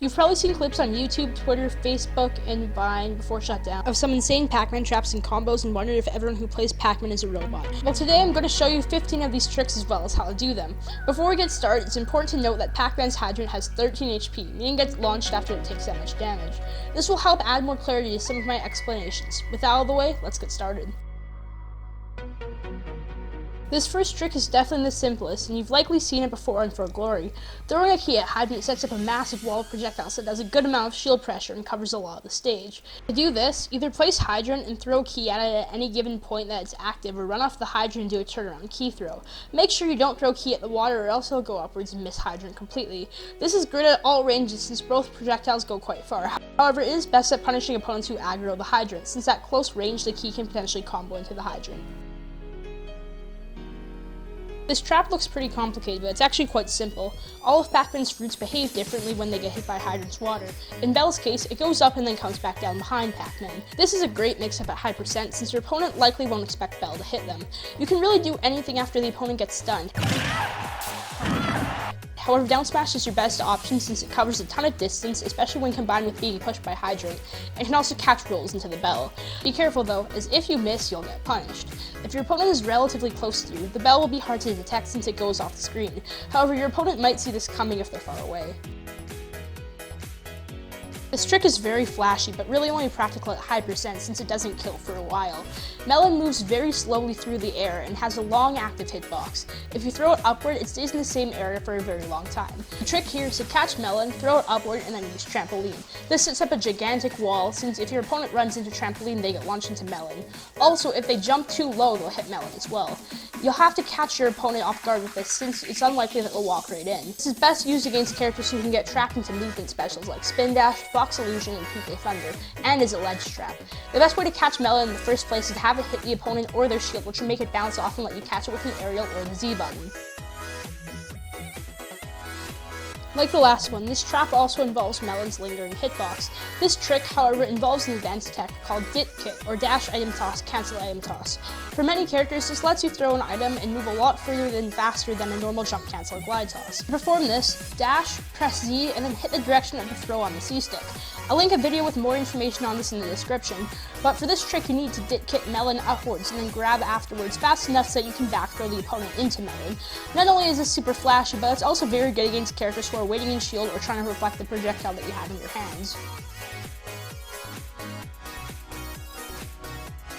You've probably seen clips on YouTube, Twitter, Facebook, and Vine before shutdown of some insane Pac-Man traps and combos and wondered if everyone who plays Pac-Man is a robot. Well, today I'm going to show you 15 of these tricks as well as how to do them. Before we get started, it's important to note that Pac-Man's Hydrant has 13 HP, meaning it gets launched after it takes that much damage. This will help add more clarity to some of my explanations. With that out of the way, let's get started. This first trick is definitely the simplest, and you've likely seen it before on For Glory. Throwing a key at Hydrant sets up a massive wall of projectiles that does a good amount of shield pressure and covers a lot of the stage. To do this, either place Hydrant and throw a key at it at any given point that it's active, or run off the Hydrant and do a turnaround key throw. Make sure you don't throw key at the water or else it'll go upwards and miss Hydrant completely. This is great at all ranges since both projectiles go quite far. However, it is best at punishing opponents who aggro the Hydrant, since at close range the key can potentially combo into the Hydrant. This trap looks pretty complicated, but it's actually quite simple. All of Pac-Man's fruits behave differently when they get hit by Hydrant's water. In Bell's case, it goes up and then comes back down behind Pac-Man. This is a great mix-up at high percent, since your opponent likely won't expect Bell to hit them. You can really do anything after the opponent gets stunned. However, down smash is your best option since it covers a ton of distance, especially when combined with being pushed by Hydrant, and can also catch rolls into the Bell. Be careful though, as if you miss, you'll get punished. If your opponent is relatively close to you, the Bell will be hard to detect since it goes off the screen. However, your opponent might see this coming if they're far away. This trick is very flashy, but really only practical at high percent since it doesn't kill for a while. Melon moves very slowly through the air and has a long active hitbox. If you throw it upward, it stays in the same area for a very long time. The trick here is to catch Melon, throw it upward, and then use Trampoline. This sets up a gigantic wall, since if your opponent runs into Trampoline, they get launched into Melon. Also, if they jump too low, they'll hit Melon as well. You'll have to catch your opponent off guard with this, since it's unlikely that they'll walk right in. This is best used against characters who can get trapped into movement specials like Spin Dash, Fox Illusion, and PK Thunder, and is a ledge trap. The best way to catch Melon in the first place is to have it hit the opponent or their shield, which will make it bounce off and let you catch it with an aerial or the Z button. Like the last one, this trap also involves Melon's lingering hitbox. This trick, however, involves an advanced tech called DITCIT, or Dash Item Toss, Cancel Item Toss. For many characters, this lets you throw an item and move a lot further and faster than a normal jump cancel or glide toss. To perform this, dash, press Z, and then hit the direction of the throw on the C-stick. I'll link a video with more information on this in the description, but for this trick you need to DITCIT Melon upwards and then grab afterwards fast enough so that you can back throw the opponent into Melon. Not only is this super flashy, but it's also very good against characters who are waiting in shield or trying to reflect the projectile that you have in your hands.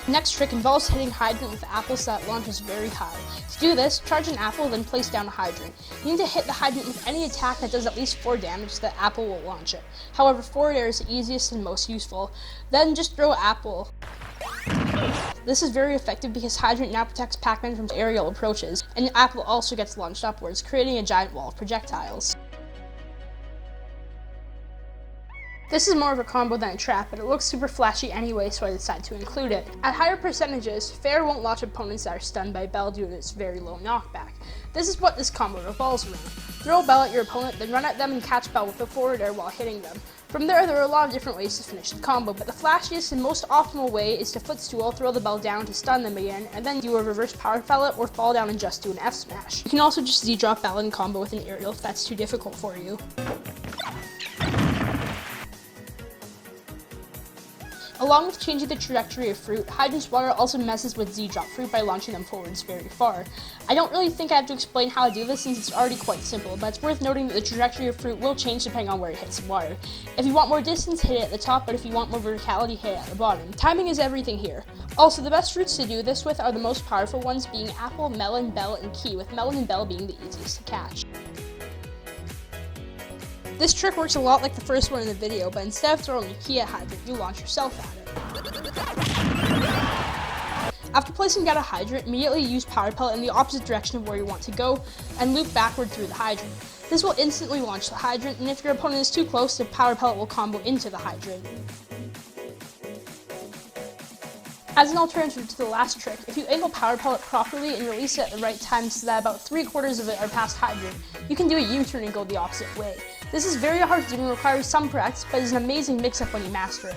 The next trick involves hitting Hydrant with apples that launches very high. To do this, charge an apple, then place down a Hydrant. You need to hit the Hydrant with any attack that does at least 4 damage so that apple will launch it. However, forward air is the easiest and most useful. Then just throw apple. This is very effective because Hydrant now protects Pac-Man from aerial approaches, and apple also gets launched upwards, creating a giant wall of projectiles. This is more of a combo than a trap, but it looks super flashy anyway, so I decided to include it. At higher percentages, Fair won't launch opponents that are stunned by Bell due to its very low knockback. This is what this combo revolves around. Throw Bell at your opponent, then run at them and catch Bell with a forward air while hitting them. From there are a lot of different ways to finish the combo, but the flashiest and most optimal way is to footstool, throw the Bell down to stun them again, and then do a reverse power pellet or fall down and just do an F smash. You can also just Z-drop Bell and combo with an aerial if that's too difficult for you. Along with changing the trajectory of fruit, Hydrant's water also messes with Z-drop fruit by launching them forwards very far. I don't really think I have to explain how to do this since it's already quite simple, but it's worth noting that the trajectory of fruit will change depending on where it hits the water. If you want more distance, hit it at the top, but if you want more verticality, hit it at the bottom. Timing is everything here. Also, the best fruits to do this with are the most powerful ones being apple, melon, bell, and key, with melon and bell being the easiest to catch. This trick works a lot like the first one in the video, but instead of throwing a key at Hydrant, you launch yourself at it. After placing down a Hydrant, immediately use Power Pellet in the opposite direction of where you want to go, and loop backward through the Hydrant. This will instantly launch the Hydrant, and if your opponent is too close, the Power Pellet will combo into the Hydrant. As an alternative to the last trick, if you angle Power Pellet properly and release it at the right time so that about 3/4 of it are past Hydrant, you can do a U-turn and go the opposite way. This is very hard to do and requires some practice, but is an amazing mix-up when you master it.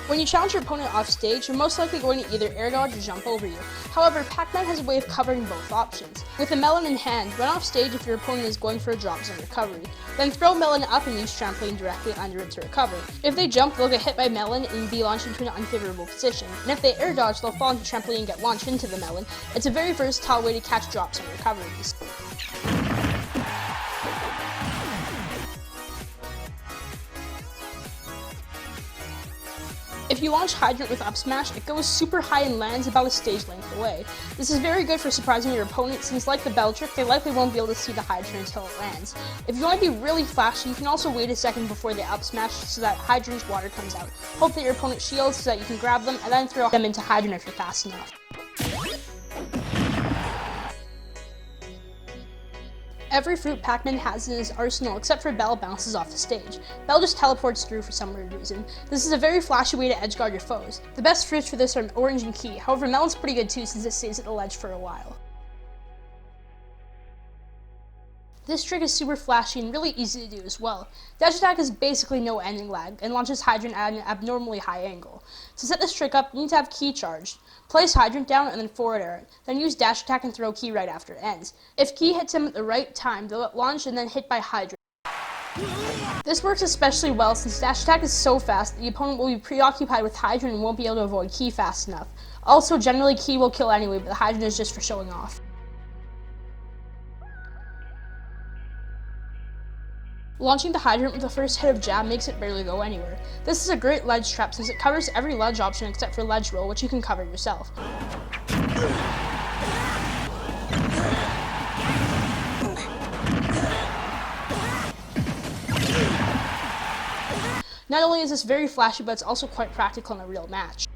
When you challenge your opponent off stage, you're most likely going to either air dodge or jump over you. However, Pac-Man has a way of covering both options. With a melon in hand, run off stage if your opponent is going for a drop zone recovery. Then throw melon up and use trampoline directly under it to recover. If they jump, they'll get hit by melon and be launched into an unfavorable position. And if they air dodge, they'll fall into trampoline and get launched into the melon. It's a very versatile way to catch drops and recoveries. If you launch Hydrant with up smash, it goes super high and lands about a stage length away. This is very good for surprising your opponent since, like the bell trick, they likely won't be able to see the Hydrant until it lands. If you want to be really flashy, you can also wait a second before they up smash so that Hydrant's water comes out. Hope that your opponent shields so that you can grab them and then throw them into Hydrant if you're fast enough. Every fruit Pac-Man has in his arsenal except for Bell bounces off the stage. Bell just teleports through for some weird reason. This is a very flashy way to edgeguard your foes. The best fruits for this are orange and key, however melon's pretty good too since it stays at the ledge for a while. This trick is super flashy and really easy to do as well. Dash attack is basically no ending lag and launches Hydrant at an abnormally high angle. To set this trick up, you need to have key charged. Place Hydrant down and then forward air it. Then use dash attack and throw key right after it ends. If key hits him at the right time, they'll launch and then hit by Hydrant. This works especially well since dash attack is so fast that the opponent will be preoccupied with Hydrant and won't be able to avoid key fast enough. Also, generally key will kill anyway, but the Hydrant is just for showing off. Launching the Hydrant with the first hit of jab makes it barely go anywhere. This is a great ledge trap since it covers every ledge option except for ledge roll, which you can cover yourself. Not only is this very flashy, but it's also quite practical in a real match.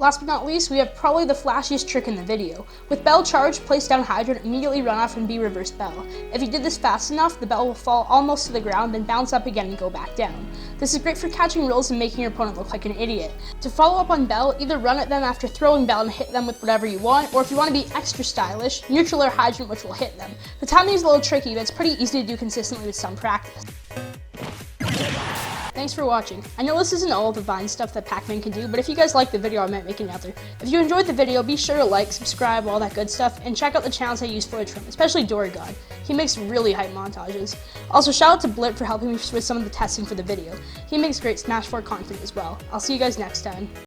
Last but not least, we have probably the flashiest trick in the video. With Bell Charge, place down Hydrant, immediately run off and be reverse Bell. If you did this fast enough, the Bell will fall almost to the ground, then bounce up again and go back down. This is great for catching rolls and making your opponent look like an idiot. To follow up on Bell, either run at them after throwing Bell and hit them with whatever you want, or if you want to be extra stylish, neutral air Hydrant which will hit them. The timing is a little tricky, but it's pretty easy to do consistently with some practice. Thanks for watching. I know this isn't all of the Vine stuff that Pac-Man can do, but if you guys liked the video, I might make another. If you enjoyed the video, be sure to like, subscribe, all that good stuff, and check out the channels I use footage from, especially Dorigawd. He makes really hype montages. Also, shout out to Blit for helping me with some of the testing for the video. He makes great Smash 4 content as well. I'll see you guys next time.